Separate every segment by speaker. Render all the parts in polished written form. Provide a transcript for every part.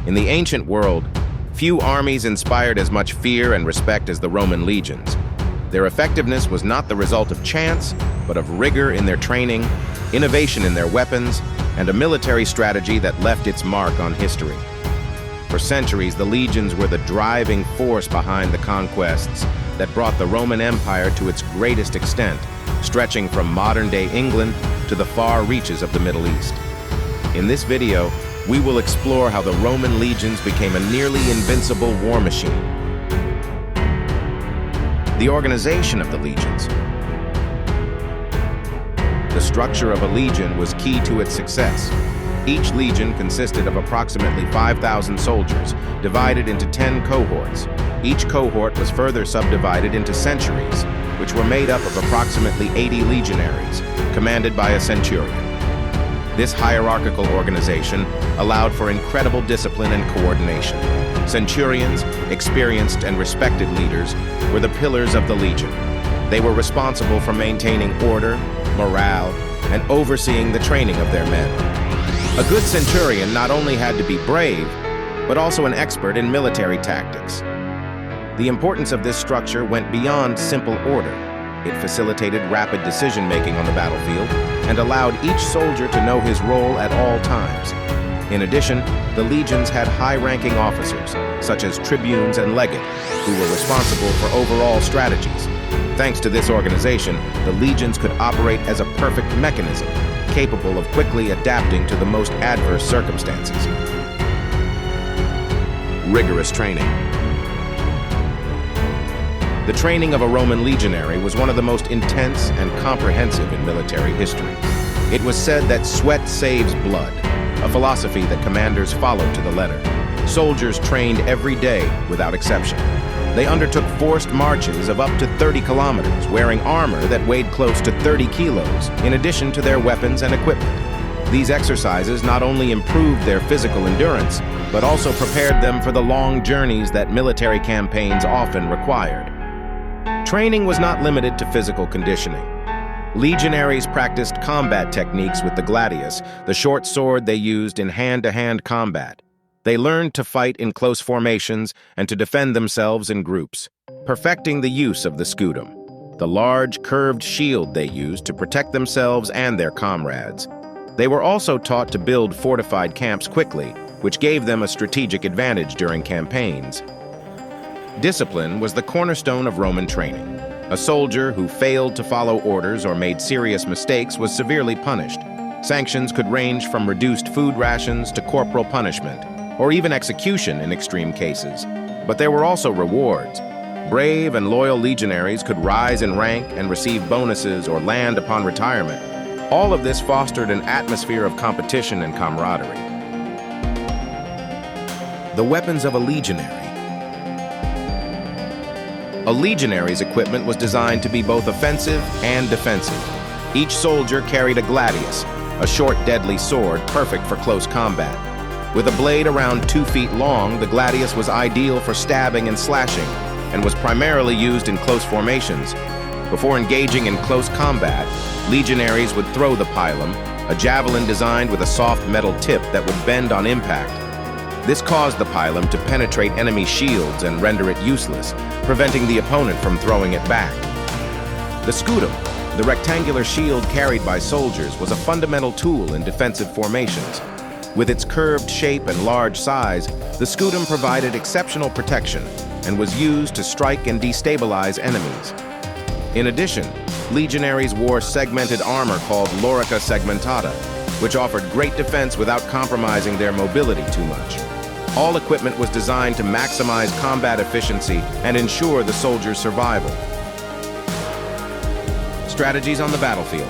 Speaker 1: In the ancient world, few armies inspired as much fear and respect as the Roman legions. Their effectiveness was not the result of chance, but of rigor in their training, innovation in their weapons, and a military strategy that left its mark on history. For centuries, the legions were the driving force behind the conquests that brought the Roman Empire to its greatest extent, stretching from modern-day England to the far reaches of the Middle East. In this video, we will explore how the Roman legions became a nearly invincible war machine. The organization of the legions. The structure of a legion was key to its success. Each legion consisted of approximately 5,000 soldiers, divided into 10 cohorts. Each cohort was further subdivided into centuries, which were made up of approximately 80 legionaries, commanded by a centurion. This hierarchical organization allowed for incredible discipline and coordination. Centurions, experienced and respected leaders, were the pillars of the legion. They were responsible for maintaining order, morale, and overseeing the training of their men. A good centurion not only had to be brave, but also an expert in military tactics. The importance of this structure went beyond simple order. It facilitated rapid decision-making on the battlefield and allowed each soldier to know his role at all times. In addition, the legions had high-ranking officers, such as tribunes and legate, who were responsible for overall strategies. Thanks to this organization, the legions could operate as a perfect mechanism, capable of quickly adapting to the most adverse circumstances. Rigorous training. The training of a Roman legionary was one of the most intense and comprehensive in military history. It was said that sweat saves blood, a philosophy that commanders followed to the letter. Soldiers trained every day without exception. They undertook forced marches of up to 30 kilometers, wearing armor that weighed close to 30 kilos, in addition to their weapons and equipment. These exercises not only improved their physical endurance, but also prepared them for the long journeys that military campaigns often required. Training was not limited to physical conditioning. Legionaries practiced combat techniques with the gladius, the short sword they used in hand-to-hand combat. They learned to fight in close formations and to defend themselves in groups, perfecting the use of the scutum, the large, curved shield they used to protect themselves and their comrades. They were also taught to build fortified camps quickly, which gave them a strategic advantage during campaigns. Discipline was the cornerstone of Roman training. A soldier who failed to follow orders or made serious mistakes was severely punished. Sanctions could range from reduced food rations to corporal punishment, or even execution in extreme cases. But there were also rewards. Brave and loyal legionaries could rise in rank and receive bonuses or land upon retirement. All of this fostered an atmosphere of competition and camaraderie. The weapons of a legionary. A legionary's equipment was designed to be both offensive and defensive. Each soldier carried a gladius, a short, deadly sword perfect for close combat. With a blade around 2 feet long, the gladius was ideal for stabbing and slashing, and was primarily used in close formations. Before engaging in close combat, legionaries would throw the pilum, a javelin designed with a soft metal tip that would bend on impact. This caused the pilum to penetrate enemy shields and render it useless, preventing the opponent from throwing it back. The scutum, the rectangular shield carried by soldiers, was a fundamental tool in defensive formations. With its curved shape and large size, the scutum provided exceptional protection and was used to strike and destabilize enemies. In addition, legionaries wore segmented armor called lorica segmentata, which offered great defense without compromising their mobility too much. All equipment was designed to maximize combat efficiency and ensure the soldier's survival. Strategies on the battlefield.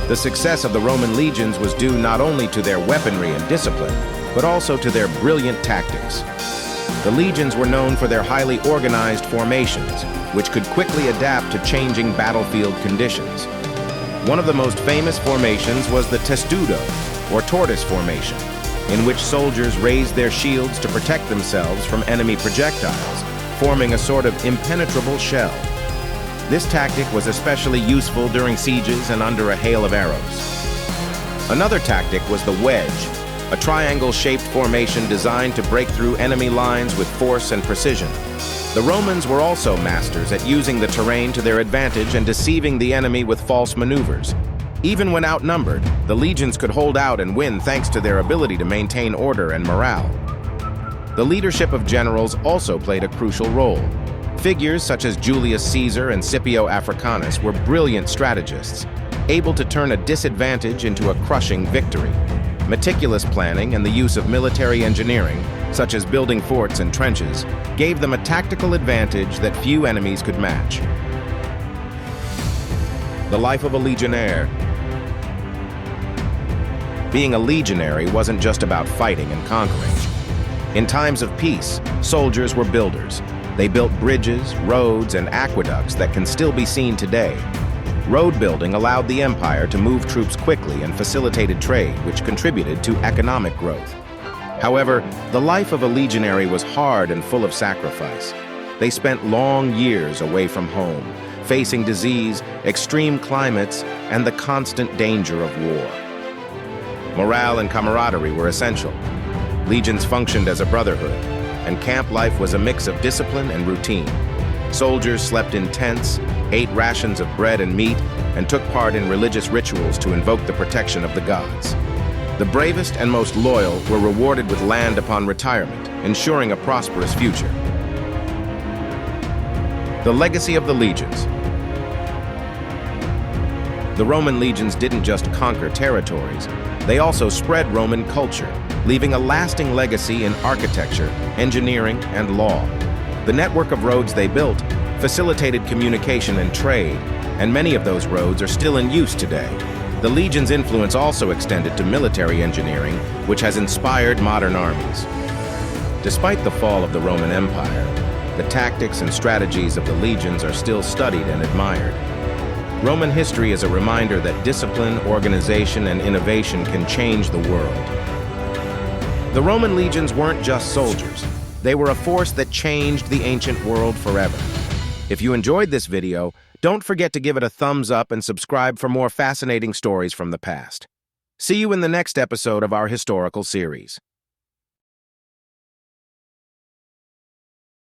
Speaker 1: The success of the Roman legions was due not only to their weaponry and discipline, but also to their brilliant tactics. The legions were known for their highly organized formations, which could quickly adapt to changing battlefield conditions. One of the most famous formations was the testudo, or tortoise formation, in which soldiers raised their shields to protect themselves from enemy projectiles, forming a sort of impenetrable shell. This tactic was especially useful during sieges and under a hail of arrows. Another tactic was the wedge, a triangle-shaped formation designed to break through enemy lines with force and precision. The Romans were also masters at using the terrain to their advantage and deceiving the enemy with false maneuvers. Even when outnumbered, the legions could hold out and win thanks to their ability to maintain order and morale. The leadership of generals also played a crucial role. Figures such as Julius Caesar and Scipio Africanus were brilliant strategists, able to turn a disadvantage into a crushing victory. Meticulous planning and the use of military engineering, such as building forts and trenches, gave them a tactical advantage that few enemies could match. The life of a legionnaire. Being a legionary wasn't just about fighting and conquering. In times of peace, soldiers were builders. They built bridges, roads, and aqueducts that can still be seen today. Road building allowed the empire to move troops quickly and facilitated trade, which contributed to economic growth. However, the life of a legionary was hard and full of sacrifice. They spent long years away from home, facing disease, extreme climates, and the constant danger of war. Morale and camaraderie were essential. Legions functioned as a brotherhood, and camp life was a mix of discipline and routine. Soldiers slept in tents, ate rations of bread and meat, and took part in religious rituals to invoke the protection of the gods. The bravest and most loyal were rewarded with land upon retirement, ensuring a prosperous future. The legacy of the legions. The Roman legions didn't just conquer territories, they also spread Roman culture, leaving a lasting legacy in architecture, engineering, and law. The network of roads they built facilitated communication and trade, and many of those roads are still in use today. The legion's influence also extended to military engineering, which has inspired modern armies. Despite the fall of the Roman Empire, the tactics and strategies of the legions are still studied and admired. Roman history is a reminder that discipline, organization, and innovation can change the world. The Roman legions weren't just soldiers. They were a force that changed the ancient world forever. If you enjoyed this video, don't forget to give it a thumbs up and subscribe for more fascinating stories from the past. See you in the next episode of our historical series.